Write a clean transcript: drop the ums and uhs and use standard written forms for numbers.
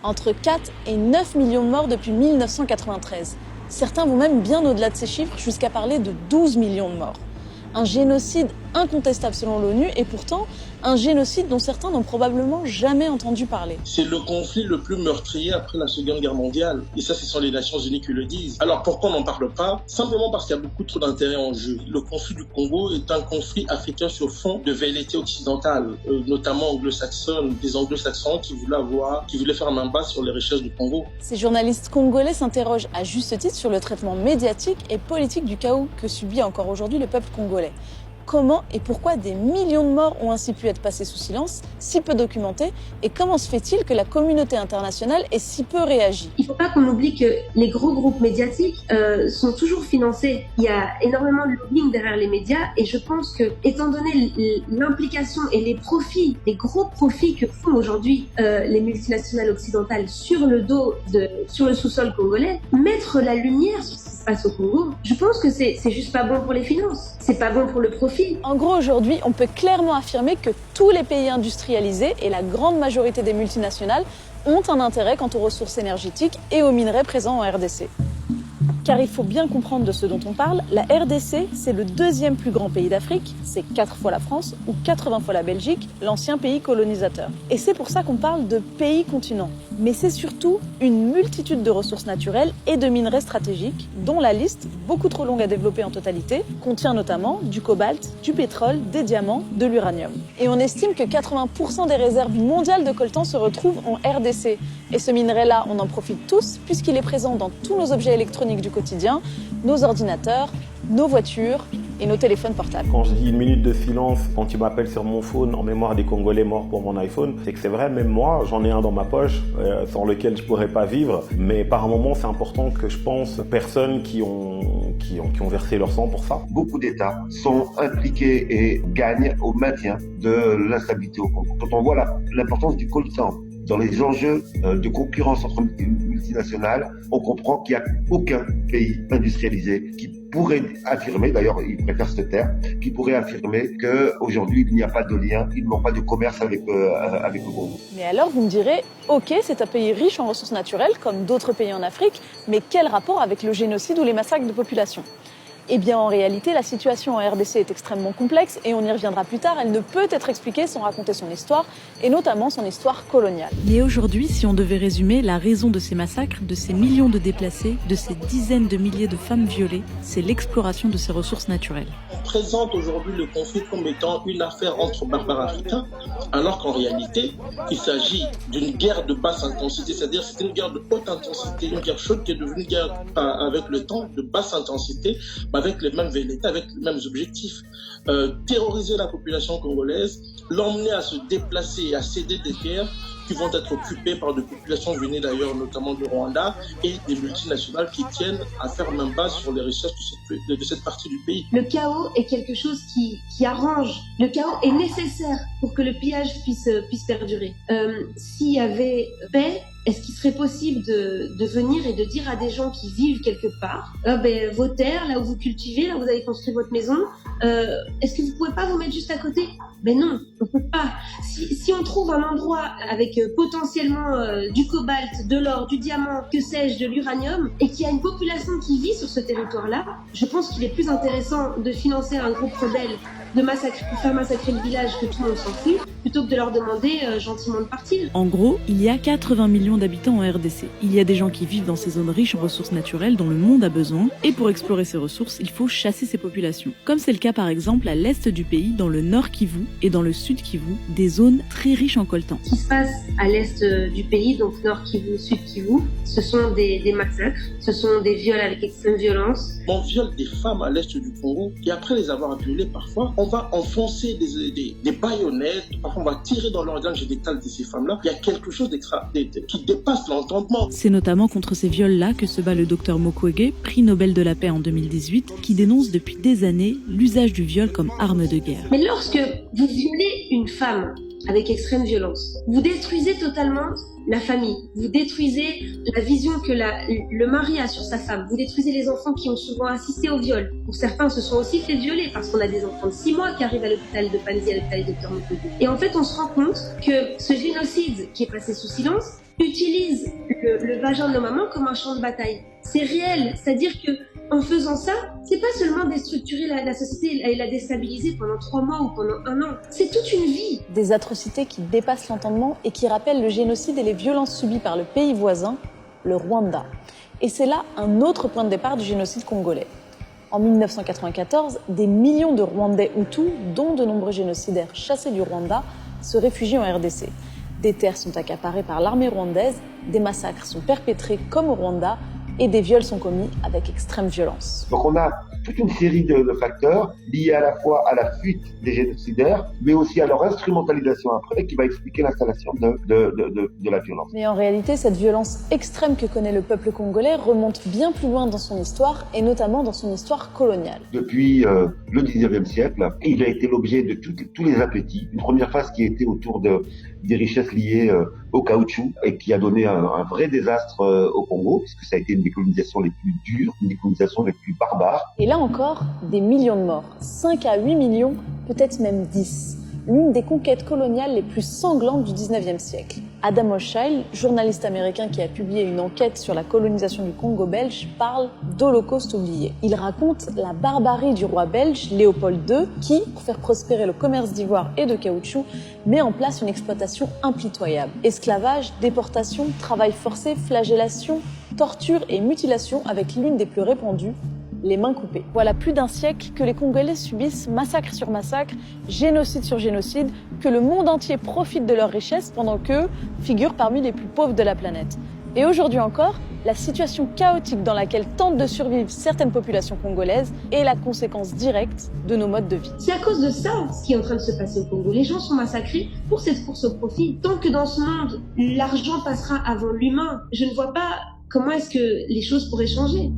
Entre 4 et 9 millions de morts depuis 1993. Certains vont même bien au-delà de ces chiffres jusqu'à parler de 12 millions de morts. Un génocide incontestable selon l'ONU et pourtant un génocide dont certains n'ont probablement jamais entendu parler. C'est le conflit le plus meurtrier après la Seconde Guerre mondiale. Et ça, ce sont les Nations Unies qui le disent. Alors pourquoi on n'en parle pas? Simplement parce qu'il y a beaucoup trop d'intérêts en jeu. Le conflit du Congo est un conflit africain sur fond de velléité occidentale, notamment anglo-saxonne, des anglo-saxons qui voulaient faire main basse sur les richesses du Congo. Ces journalistes congolais s'interrogent à juste titre sur le traitement médiatique et politique du chaos que subit encore aujourd'hui le peuple congolais. Comment et pourquoi des millions de morts ont ainsi pu être passés sous silence, si peu documentés, et comment se fait-il que la communauté internationale ait si peu réagi? Il ne faut pas qu'on oublie que les gros groupes médiatiques sont toujours financés. Il y a énormément de lobbying derrière les médias et je pense que, étant donné l'implication et les profits, les gros profits que font aujourd'hui les multinationales occidentales sur le sous-sol congolais, mettre la lumière sur ce qui se passe au Congo, je pense que c'est juste pas bon pour les finances, c'est pas bon pour le profit. En gros, aujourd'hui, on peut clairement affirmer que tous les pays industrialisés et la grande majorité des multinationales ont un intérêt quant aux ressources énergétiques et aux minerais présents en RDC. Car il faut bien comprendre de ce dont on parle, la RDC, c'est le deuxième plus grand pays d'Afrique, c'est 4 fois la France ou 80 fois la Belgique, l'ancien pays colonisateur. Et c'est pour ça qu'on parle de pays-continent. Mais c'est surtout une multitude de ressources naturelles et de minerais stratégiques, dont la liste, beaucoup trop longue à développer en totalité, contient notamment du cobalt, du pétrole, des diamants, de l'uranium. Et on estime que 80% des réserves mondiales de coltan se retrouvent en RDC. Et ce minerai-là, on en profite tous, puisqu'il est présent dans tous nos objets électroniques du quotidien, nos ordinateurs, nos voitures et nos téléphones portables. Quand je dis une minute de silence, quand tu m'appelles sur mon phone en mémoire des Congolais morts pour mon iPhone, c'est que c'est vrai, même moi, j'en ai un dans ma poche, sans lequel je pourrais pas vivre. Mais par moment, c'est important que je pense aux personnes qui ont versé leur sang pour ça. Beaucoup d'États sont impliqués et gagnent au maintien de l'instabilité au Congo. Quand on voit l'importance du coltan dans les enjeux de concurrence entre multinationales, on comprend qu'il n'y a aucun pays industrialisé qui pourrait affirmer, d'ailleurs ils préfèrent ce terme, qui pourrait affirmer qu'aujourd'hui il n'y a pas de lien, ils n'ont pas de commerce avec le Congo. Mais alors vous me direz, ok, c'est un pays riche en ressources naturelles, comme d'autres pays en Afrique, mais quel rapport avec le génocide ou les massacres de population ? Eh bien, en réalité, la situation en RDC est extrêmement complexe et on y reviendra plus tard. Elle ne peut être expliquée sans raconter son histoire et notamment son histoire coloniale. Mais aujourd'hui, si on devait résumer la raison de ces massacres, de ces millions de déplacés, de ces dizaines de milliers de femmes violées, c'est l'exploration de ces ressources naturelles. On présente aujourd'hui le conflit comme étant une affaire entre barbares africains, alors qu'en réalité, il s'agit d'une guerre de basse intensité, c'est-à-dire c'est une guerre de haute intensité, une guerre chaude qui est devenue une guerre avec le temps de basse intensité, avec les mêmes velléités, avec les mêmes objectifs. Terroriser la population congolaise, l'emmener à se déplacer et à céder des terres qui vont être occupées par des populations venues d'ailleurs, notamment du Rwanda, et des multinationales qui tiennent à faire main basse sur les richesses de cette partie du pays. Le chaos est quelque chose qui arrange. Le chaos est nécessaire pour que le pillage puisse perdurer. S'il y avait paix, est-ce qu'il serait possible de venir et de dire à des gens qui vivent quelque part, vos terres, là où vous cultivez, là où vous avez construit votre maison, est-ce que vous pouvez pas vous mettre juste à côté? Non, on peut pas. Si on trouve un endroit avec potentiellement du cobalt, de l'or, du diamant, que sais-je, de l'uranium, et qu'il y a une population qui vit sur ce territoire-là, je pense qu'il est plus intéressant de financer un groupe rebelle, de faire massacrer le village que tout le monde s'en fout, plutôt que de leur demander gentiment de partir. En gros, il y a 80 millions d'habitants en RDC. Il y a des gens qui vivent dans ces zones riches en ressources naturelles dont le monde a besoin, et pour explorer ces ressources, il faut chasser ces populations. Comme c'est le cas par exemple à l'est du pays, dans le nord Kivu et dans le sud Kivu, des zones très riches en coltan. Ce qui se passe à l'est du pays, donc nord Kivu, sud Kivu, ce sont des massacres, ce sont des viols avec extrême violence. On viole des femmes à l'est du Congo, et après les avoir violées parfois, on va enfoncer des baïonnettes, parfois on va tirer dans l'organe génital de ces femmes-là. Il y a quelque chose qui dépasse l'entendement. C'est notamment contre ces viols-là que se bat le docteur Mukwege, prix Nobel de la paix en 2018, qui dénonce depuis des années l'usage du viol comme arme de guerre. Mais lorsque vous violez une femme avec extrême violence, vous détruisez totalement la famille, vous détruisez la vision que le mari a sur sa femme, vous détruisez les enfants qui ont souvent assisté au viol. Pour certains, se sont aussi fait violer parce qu'on a des enfants de 6 mois qui arrivent à l'hôpital de Panzi, à l'hôpital de Dr Mukwege. Et en fait, on se rend compte que ce génocide qui est passé sous silence utilise le vagin de nos mamans comme un champ de bataille. C'est réel, c'est-à-dire que en faisant ça, c'est pas seulement déstructurer la société et la déstabiliser pendant 3 mois ou pendant 1 an. C'est toute une vie. Des atrocités qui dépassent l'entendement et qui rappellent le génocide et les violences subies par le pays voisin, le Rwanda. Et c'est là un autre point de départ du génocide congolais. En 1994, des millions de Rwandais Hutus, dont de nombreux génocidaires chassés du Rwanda, se réfugient en RDC. Des terres sont accaparées par l'armée rwandaise, des massacres sont perpétrés comme au Rwanda, et des viols sont commis avec extrême violence. Donc on a toute une série de facteurs liés à la fois à la fuite des génocidaires, mais aussi à leur instrumentalisation après, qui va expliquer l'installation de la violence. Mais en réalité, cette violence extrême que connaît le peuple congolais remonte bien plus loin dans son histoire, et notamment dans son histoire coloniale. Depuis le 19e siècle, il a été l'objet de tous les appétits. Une première phase qui était autour des richesses liées au caoutchouc et qui a donné un vrai désastre au Congo, puisque ça a été une des colonisations les plus dures, une des colonisations les plus barbares. Et là encore, des millions de morts, 5 à 8 millions, peut-être même 10. L'une des conquêtes coloniales les plus sanglantes du 19e siècle. Adam Hochschild, journaliste américain qui a publié une enquête sur la colonisation du Congo belge, parle d'Holocauste oublié. Il raconte la barbarie du roi belge Léopold II qui, pour faire prospérer le commerce d'ivoire et de caoutchouc, met en place une exploitation impitoyable. Esclavage, déportation, travail forcé, flagellation, torture et mutilation avec l'une des plus répandues, les mains coupées. Voilà plus d'un siècle que les Congolais subissent massacre sur massacre, génocide sur génocide, que le monde entier profite de leurs richesses pendant qu'eux figurent parmi les plus pauvres de la planète. Et aujourd'hui encore, la situation chaotique dans laquelle tentent de survivre certaines populations congolaises est la conséquence directe de nos modes de vie. C'est à cause de ça ce qui est en train de se passer au Congo. Les gens sont massacrés pour cette course au profit. Tant que dans ce monde, l'argent passera avant l'humain, je ne vois pas comment est-ce que les choses pourraient changer.